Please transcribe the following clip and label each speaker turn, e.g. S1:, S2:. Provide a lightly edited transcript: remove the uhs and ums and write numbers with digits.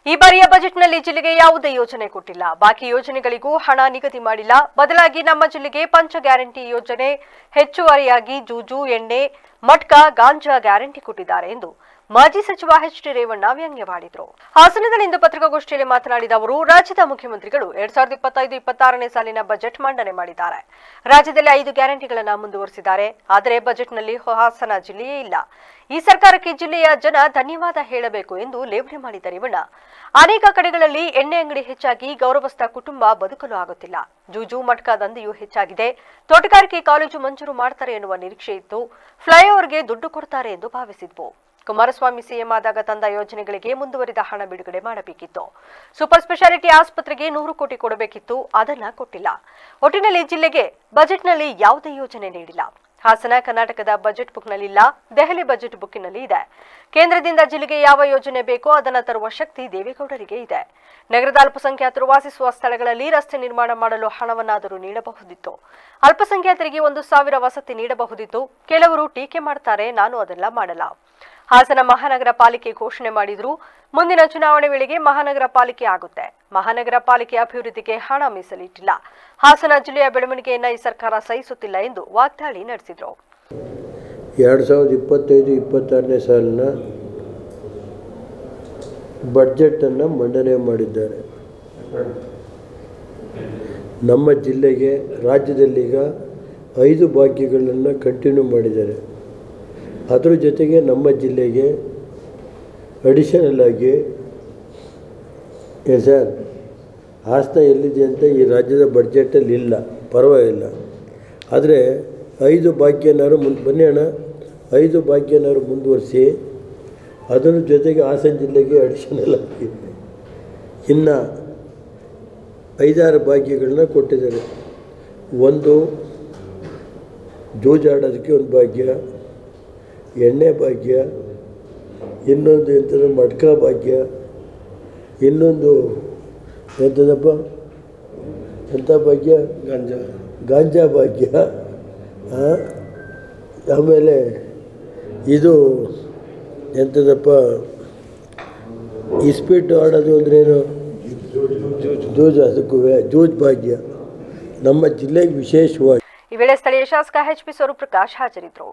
S1: ಈ ಬಾರಿಯ ಬಜೆಟ್ನಲ್ಲಿ ಜಿಲ್ಲೆಗೆ ಯಾವುದೇ ಯೋಜನೆ ಕೊಟ್ಟಿಲ್ಲ. ಬಾಕಿ ಯೋಜನೆಗಳಿಗೂ ಹಣ ನಿಗದಿ ಮಾಡಿಲ್ಲ. ಬದಲಾಗಿ ನಮ್ಮ ಜಿಲ್ಲೆಗೆ ಪಂಚ ಗ್ಯಾರಂಟಿ ಯೋಜನೆ ಹೆಚ್ಚುವರಿಯಾಗಿ ಜೂಜು, ಎಣ್ಣೆ, ಮಟ್ಕಾ, ಗಾಂಜಾ ಗ್ಯಾರಂಟಿ ಕೊಟ್ಟಿದ್ದಾರೆ ಎಂದು ಮಾಜಿ ಸಚಿವ ಎಚ್ ಡಿ ರೇವಣ್ಣ ವ್ಯಂಗ್ಯವಾಡಿದರು. ಹಾಸನದಲ್ಲಿಂದು ಪತ್ರಿಕಾಗೋಷ್ಠಿಯಲ್ಲಿ ಮಾತನಾಡಿದ ಅವರು, ರಾಜ್ಯದ ಮುಖ್ಯಮಂತ್ರಿಗಳು 2025-26ನೇ ಸಾಲಿನ ಬಜೆಟ್ ಮಂಡನೆ ಮಾಡಿದ್ದಾರೆ. ರಾಜ್ಯದಲ್ಲಿ 5 ಗ್ಯಾರಂಟಿಗಳನ್ನು ಮುಂದುವರಿಸಿದ್ದಾರೆ. ಆದರೆ ಬಜೆಟ್ನಲ್ಲಿ ಹಾಸನ ಜಿಲ್ಲೆಯೇ ಇಲ್ಲ. ಈ ಸರ್ಕಾರಕ್ಕೆ ಜಿಲ್ಲೆಯ ಜನ ಧನ್ಯವಾದ ಹೇಳಬೇಕು ಎಂದು ಲೇವಡಿ ಮಾಡಿದ ರೇವಣ್ಣ, ಅನೇಕ ಕಡೆಗಳಲ್ಲಿ ಎಣ್ಣೆ ಅಂಗಡಿ ಹೆಚ್ಚಾಗಿ ಗೌರವಸ್ಥ ಕುಟುಂಬ ಬದುಕಲು ಆಗುತ್ತಿಲ್ಲ. ಜೂಜು, ಮಟ್ಕಾ ದಂಧೆಯೂ ಹೆಚ್ಚಾಗಿದೆ. ತೋಟಗಾರಿಕೆ ಕಾಲೇಜು ಮಂಜೂರು ಮಾಡ್ತಾರೆ ಎನ್ನುವ ನಿರೀಕ್ಷೆ ಇತ್ತು. ಫ್ಲೈಓವರ್ಗೆ ದುಡ್ಡು ಕೊಡ್ತಾರೆ ಎಂದು ಭಾವಿಸಿದ್ವು. ಕುಮಾರಸ್ವಾಮಿ ಸಿಎಂ ಆದಾಗ ತಂದ ಯೋಜನೆಗಳಿಗೆ ಮುಂದುವರಿದ ಹಣ ಬಿಡುಗಡೆ ಮಾಡಬೇಕಿತ್ತು. ಸೂಪರ್ ಸ್ಪೆಷಾಲಿಟಿ ಆಸ್ಪತ್ರೆಗೆ 100 ಕೋಟಿ ಕೊಡಬೇಕಿತ್ತು. ಅದನ್ನ ಕೊಟ್ಟಿಲ್ಲ. ಒಟ್ಟಿನಲ್ಲಿ ಜಿಲ್ಲೆಗೆ ಬಜೆಟ್ನಲ್ಲಿ ಯಾವುದೇ ಯೋಜನೆ ನೀಡಿಲ್ಲ. ಹಾಸನ ಕರ್ನಾಟಕದ ಬಜೆಟ್ ಬುಕ್ನಲ್ಲಿಲ್ಲ, ದೆಹಲಿ ಬಜೆಟ್ ಬುಕ್ಕಿನಲ್ಲಿ ಇದೆ. ಕೇಂದ್ರದಿಂದ ಜಿಲ್ಲೆಗೆ ಯಾವ ಯೋಜನೆ ಬೇಕೋ ಅದನ್ನು ತರುವ ಶಕ್ತಿ ದೇವೇಗೌಡರಿಗೆ ಇದೆ. ನಗರದ ಅಲ್ಪಸಂಖ್ಯಾತರು ವಾಸಿಸುವ ಸ್ಥಳಗಳಲ್ಲಿ ರಸ್ತೆ ನಿರ್ಮಾಣ ಮಾಡಲು ಹಣವನ್ನಾದರೂ ನೀಡಬಹುದಿತ್ತು. ಅಲ್ಪಸಂಖ್ಯಾತರಿಗೆ 1,000 ವಸತಿ ನೀಡಬಹುದಿತ್ತು. ಕೆಲವರು ಟೀಕೆ ಮಾಡ್ತಾರೆ, ನಾನು ಅದೆಲ್ಲ ಮಾಡಲ್ಲ. ಹಾಸನ ಮಹಾನಗರ ಪಾಲಿಕೆ ಘೋಷಣೆ ಮಾಡಿದ್ರು. ಮುಂದಿನ ಚುನಾವಣೆ ವೇಳೆಗೆ ಮಹಾನಗರ ಪಾಲಿಕೆ ಆಗುತ್ತೆ. ಮಹಾನಗರ ಪಾಲಿಕೆ ಅಭಿವೃದ್ಧಿಗೆ ಹಣ ಮೀಸಲಿಟ್ಟಿಲ್ಲ. ಹಾಸನ ಜಿಲ್ಲೆಯ ಬೆಳವಣಿಗೆಯನ್ನ ಈ ಸರ್ಕಾರ ಸಹಿಸುತ್ತಿಲ್ಲ ಎಂದು ವಾಗ್ದಾಳಿ ನಡೆಸಿದರು.
S2: 2025-26ನೇ ಸಾಲಿನ ಬಜೆಟ್ ಅನ್ನು ಮಂಡನೆ ಮಾಡಿದ್ದಾರೆ. ನಮ್ಮ ಜಿಲ್ಲೆಗೆ ರಾಜ್ಯದಲ್ಲೀಗ 5 ಭಾಗ್ಯಗಳನ್ನು ಕಂಟಿನ್ಯೂ ಮಾಡಿದ್ದಾರೆ. ಅದರ ಜೊತೆಗೆ ನಮ್ಮ ಜಿಲ್ಲೆಗೆ ಅಡಿಷನಲ್ ಆಗಿ ಸರ್ ಹಾಸನ ಎಲ್ಲಿದೆ ಅಂತ ಈ ರಾಜ್ಯದ ಬಡ್ಜೆಟಲ್ಲಿ ಇಲ್ಲ, ಪರವಾಗಿಲ್ಲ. ಆದರೆ 5 ಭಾಗ್ಯನಾರು ಬನ್ನಿ ಅಣ್ಣ, 5 ಭಾಗ್ಯನಾರು ಮುಂದುವರಿಸಿ ಅದರ ಜೊತೆಗೆ ಹಾಸನ ಜಿಲ್ಲೆಗೆ ಅಡಿಷನಲ್ ಆಗಿ ಇನ್ನು 5-6 ಭಾಗ್ಯಗಳನ್ನ ಕೊಟ್ಟಿದ್ದಾರೆ. ಒಂದು ಜೂಜಾಡೋದಕ್ಕೆ ಒಂದು ಭಾಗ್ಯ, ಎಣ್ಣೆ ಭಾಗ್ಯ, ಇನ್ನೊಂದು ಎಂಥದ್ದು ಮಟ್ಕಾ ಭಾಗ್ಯ, ಇನ್ನೊಂದು ಎಂಥದಪ್ಪ ಎಂಥ ಭಾಗ್ಯ, ಗಾಂಜಾ ಭಾಗ್ಯ, ಆಮೇಲೆ ಇದು ಎಂಥದಪ್ಪ ಇಸ್ಪೀಟು ಆಡೋದು ಅಂದ್ರೇನು, ಜೂಜು, ಅದಕ್ಕೂ ಜೂಜ್ ಭಾಗ್ಯ ನಮ್ಮ ಜಿಲ್ಲೆಗೆ ವಿಶೇಷವಾಗಿ.
S1: ಈ ವೇಳೆ ಸ್ಥಳೀಯ ಶಾಸಕ ಎಚ್ ಪಿ ಸ್ವರೂಪ್ ಪ್ರಕಾಶ್ ಹಾಜರಿದ್ದರು.